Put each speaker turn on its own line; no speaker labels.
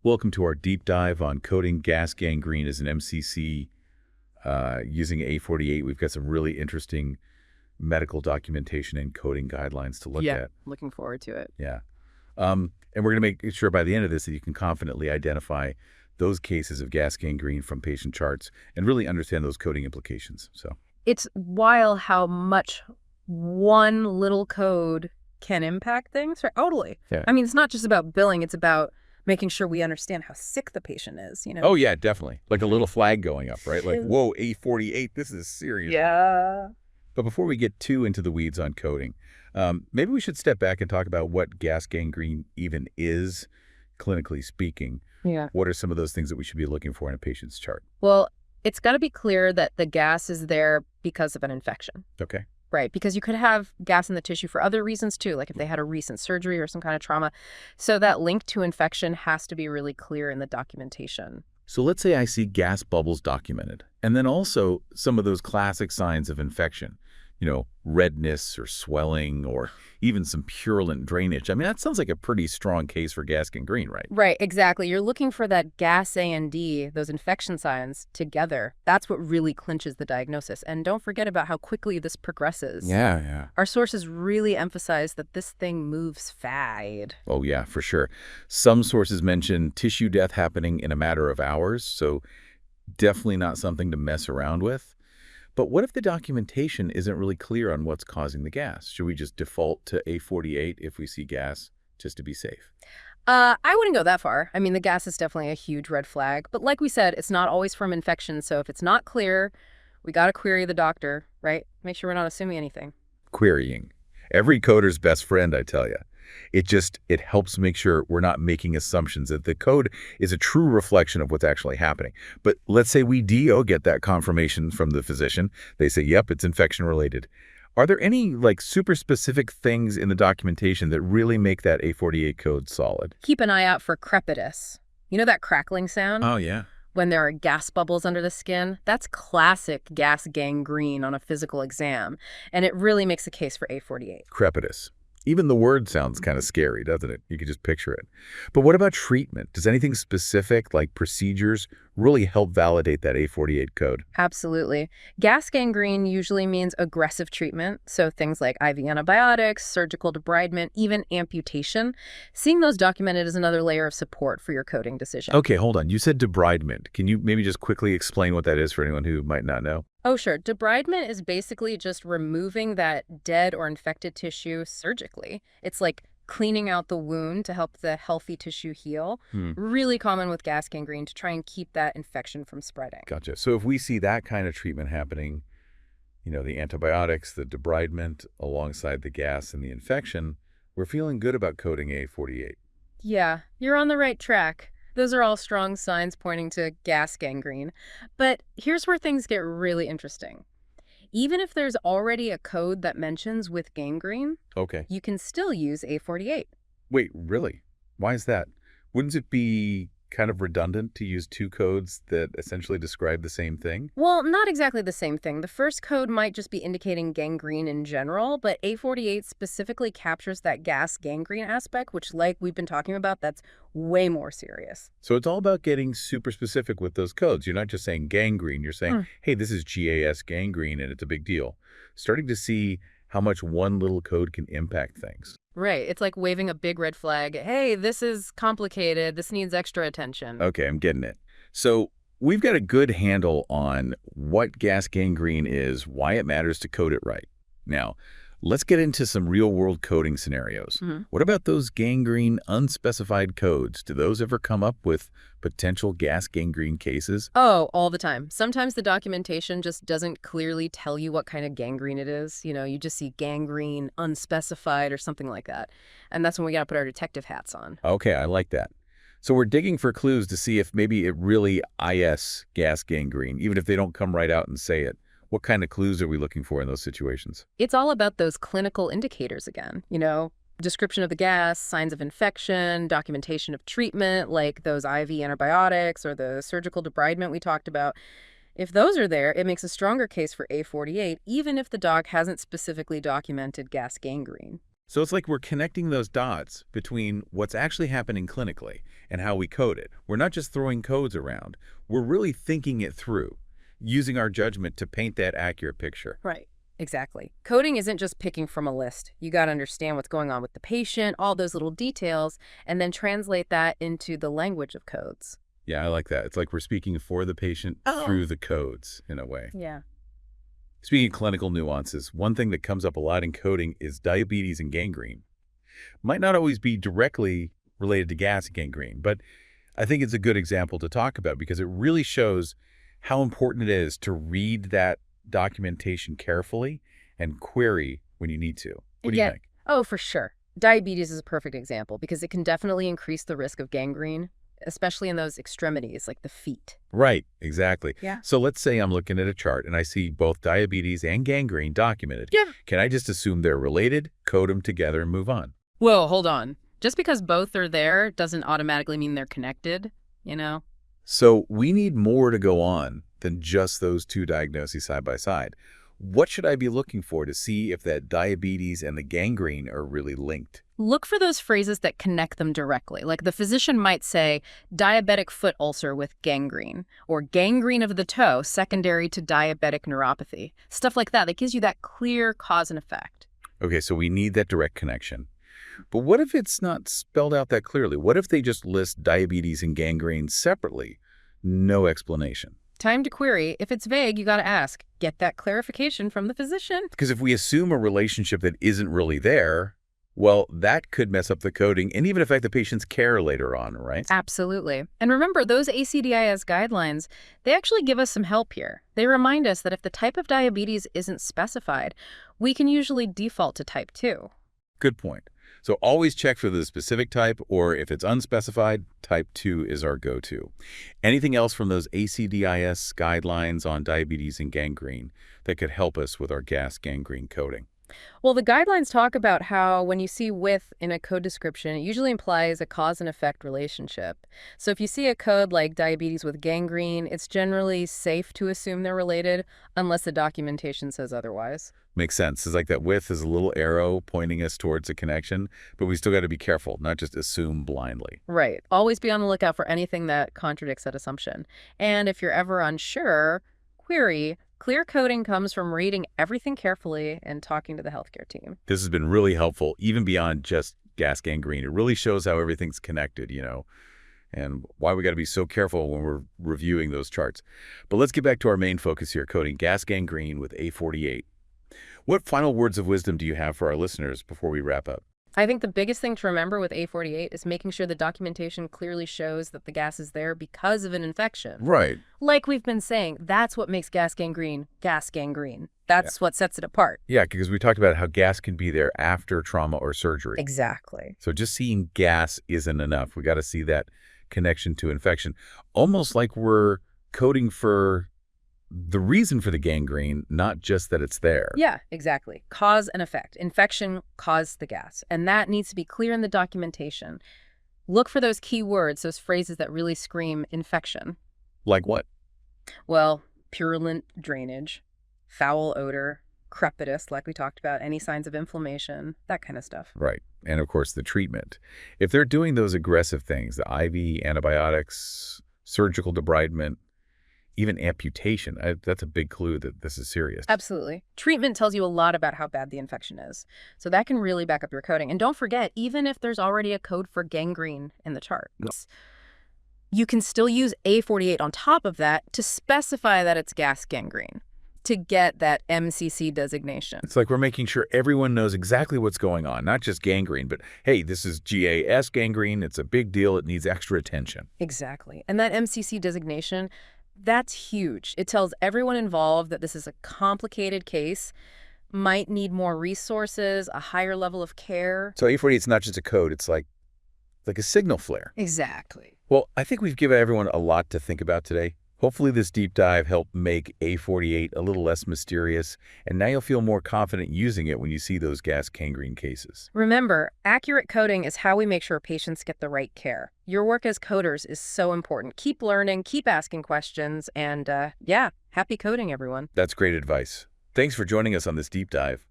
Welcome to our deep dive on coding gas gangrene as an MCC using A48. We've got some really interesting medical documentation and coding guidelines to look at.
Looking forward to it.
Yeah. And we're going to make sure by the end of this that you can confidently identify those cases of gas gangrene from patient charts and really understand those coding implications. So
It's wild how much one little code can impact things, right? Totally.
Yeah.
I mean, it's not just about billing, it's about making sure we understand how sick the patient is, you know?
Oh, yeah, definitely. Like a little flag going up, right? Like, whoa, A48, this is serious.
Yeah.
But before we get too into the weeds on coding, maybe we should step back and talk about what gas gangrene even is, clinically speaking.
Yeah.
What are some of those things that we should be looking for in a patient's chart?
Well, it's got to be clear that the gas is there because of an infection.
Okay.
Right, because you could have gas in the tissue for other reasons too, like if they had a recent surgery or some kind of trauma. So that link to infection has to be really clear in the documentation.
So let's say I see gas bubbles documented, and then also some of those classic signs of infection, redness or swelling or even some purulent drainage. I mean, that sounds like a pretty strong case for gas gangrene, right?
Right, exactly. You're looking for that gas A and D, those infection signs, together. That's what really clinches the diagnosis. And don't forget about how quickly this progresses.
Yeah.
Our sources really emphasize that this thing moves fast.
Oh, yeah, for sure. Some sources mention tissue death happening in a matter of hours, so definitely not something to mess around with. But what if the documentation isn't really clear on what's causing the gas? Should we just default to A48 if we see gas just to be safe?
I wouldn't go that far. I mean, the gas is definitely a huge red flag. But like we said, it's not always from infection. So if it's not clear, we got to query the doctor, right? Make sure we're not assuming anything.
Querying. Every coder's best friend, I tell you. It helps make sure we're not making assumptions, that the code is a true reflection of what's actually happening. But let's say we get that confirmation from the physician. They say, yep, it's infection related. Are there any super specific things in the documentation that really make that A48 code solid?
Keep an eye out for crepitus. You know that crackling sound?
Oh, yeah.
When there are gas bubbles under the skin? That's classic gas gangrene on a physical exam. And it really makes a case for A48.
Crepitus. Even the word sounds kind of scary, doesn't it? You can just picture it. But what about treatment? Does anything specific, like procedures, really help validate that A48 code?
Absolutely. Gas gangrene usually means aggressive treatment, so things like IV antibiotics, surgical debridement, even amputation. Seeing those documented is another layer of support for your coding decision.
Okay, hold on. You said debridement. Can you maybe just quickly explain what that is for anyone who might not know?
Oh, sure. Debridement is basically just removing that dead or infected tissue surgically. It's like cleaning out the wound to help the healthy tissue heal. Really common with gas gangrene to try and keep that infection from spreading.
Gotcha. So if we see that kind of treatment happening, the antibiotics, the debridement, alongside the gas and the infection, we're feeling good about coding A48.
Yeah, you're on the right track. Those are all strong signs pointing to gas gangrene. But here's where things get really interesting. Even if there's already a code that mentions with gangrene,
Okay.
you can still use A48.
Wait, really? Why is that? Wouldn't it be kind of redundant to use two codes that essentially describe the same thing?
Well, not exactly the same thing. The first code might just be indicating gangrene in general, but A48 specifically captures that gas gangrene aspect, which, like we've been talking about, that's way more serious.
So it's all about getting super specific with those codes. You're not just saying gangrene. You're saying, hey, this is GAS gangrene, and it's a big deal. Starting to see how much one little code can impact things.
Right. It's like waving a big red flag. Hey, this is complicated. This needs extra attention.
Okay, I'm getting it. So we've got a good handle on what gas gangrene is, why it matters to code it right. Now, let's get into some real-world coding scenarios. What about those gangrene unspecified codes? Do those ever come up with potential gas gangrene cases?
Oh, all the time. Sometimes the documentation just doesn't clearly tell you what kind of gangrene it is. You just see gangrene unspecified or something like that. And that's when we got to put our detective hats on.
Okay, I like that. So we're digging for clues to see if maybe it really is gas gangrene, even if they don't come right out and say it. What kind of clues are we looking for in those situations?
It's all about those clinical indicators again, description of the gas, signs of infection, documentation of treatment, like those IV antibiotics or the surgical debridement we talked about. If those are there, it makes a stronger case for A48, even if the doc hasn't specifically documented gas gangrene.
So it's like we're connecting those dots between what's actually happening clinically and how we code it. We're not just throwing codes around. We're really thinking it through, using our judgment to paint that accurate picture.
Right. Exactly. Coding isn't just picking from a list. You got to understand what's going on with the patient, all those little details, and then translate that into the language of codes.
Yeah, I like that. It's like we're speaking for the patient through the codes in a way.
Yeah.
Speaking of clinical nuances, one thing that comes up a lot in coding is diabetes and gangrene. Might not always be directly related to gas and gangrene, but I think it's a good example to talk about because it really shows how important it is to read that documentation carefully and query when you need to. What do you
Yeah.
think?
Oh, for sure. Diabetes is a perfect example because it can definitely increase the risk of gangrene, especially in those extremities like the feet.
Right, exactly.
Yeah.
So let's say I'm looking at a chart and I see both diabetes and gangrene documented.
Yeah.
Can I just assume they're related, code them together, and move on?
Whoa, hold on. Just because both are there doesn't automatically mean they're connected, you know?
So we need more to go on than just those two diagnoses side by side. What should I be looking for to see if that diabetes and the gangrene are really linked?
Look for those phrases that connect them directly. Like the physician might say, diabetic foot ulcer with gangrene, or gangrene of the toe secondary to diabetic neuropathy. Stuff like that. That gives you that clear cause and effect.
Okay, so we need that direct connection. But what if it's not spelled out that clearly? What if they just list diabetes and gangrene separately? No explanation.
Time to query. If it's vague, you got to ask. Get that clarification from the physician.
Because if we assume a relationship that isn't really there, well, that could mess up the coding and even affect the patient's care later on, right?
Absolutely. And remember, those ACDIS guidelines, they actually give us some help here. They remind us that if the type of diabetes isn't specified, we can usually default to type 2.
Good point. So always check for the specific type, or if it's unspecified, type 2 is our go-to. Anything else from those ACDIS guidelines on diabetes and gangrene that could help us with our gas gangrene coding?
Well, the guidelines talk about how when you see with in a code description, it usually implies a cause and effect relationship. So if you see a code like diabetes with gangrene, it's generally safe to assume they're related unless the documentation says otherwise.
Makes sense. It's like that with is a little arrow pointing us towards a connection, but we still got to be careful, not just assume blindly.
Right. Always be on the lookout for anything that contradicts that assumption. And if you're ever unsure, query. Clear coding comes from reading everything carefully and talking to the healthcare team.
This has been really helpful, even beyond just gas gangrene. It really shows how everything's connected, and why we got to be so careful when we're reviewing those charts. But let's get back to our main focus here, coding gas gangrene with A48. What final words of wisdom do you have for our listeners before we wrap up?
I think the biggest thing to remember with A48 is making sure the documentation clearly shows that the gas is there because of an infection.
Right.
Like we've been saying, that's what makes gas gangrene gas gangrene. That's what sets it apart.
Yeah, because we talked about how gas can be there after trauma or surgery.
Exactly.
So just seeing gas isn't enough. We got to see that connection to infection. Almost like we're coding for the reason for the gangrene, not just that it's there.
Yeah, exactly. Cause and effect. Infection caused the gas. And that needs to be clear in the documentation. Look for those key words, those phrases that really scream infection.
Like what?
Well, purulent drainage, foul odor, crepitus, like we talked about, any signs of inflammation, that kind of stuff.
Right. And of course, the treatment. If they're doing those aggressive things, the IV, antibiotics, surgical debridement, even amputation, that's a big clue that this is serious.
Absolutely. Treatment tells you a lot about how bad the infection is. So that can really back up your coding. And don't forget, even if there's already a code for gangrene in the charts, you can still use A48 on top of that to specify that it's gas gangrene to get that MCC designation.
It's like we're making sure everyone knows exactly what's going on, not just gangrene, but hey, this is GAS gangrene. It's a big deal. It needs extra attention.
Exactly. And that MCC designation, that's huge. It tells everyone involved that this is a complicated case, might need more resources, a higher level of care.
So A48 is not just a code. It's like a signal flare.
Exactly.
Well, I think we've given everyone a lot to think about today. Hopefully this deep dive helped make A48 a little less mysterious, and now you'll feel more confident using it when you see those gas gangrene cases.
Remember, accurate coding is how we make sure patients get the right care. Your work as coders is so important. Keep learning, keep asking questions, and yeah, happy coding, everyone.
That's great advice. Thanks for joining us on this deep dive.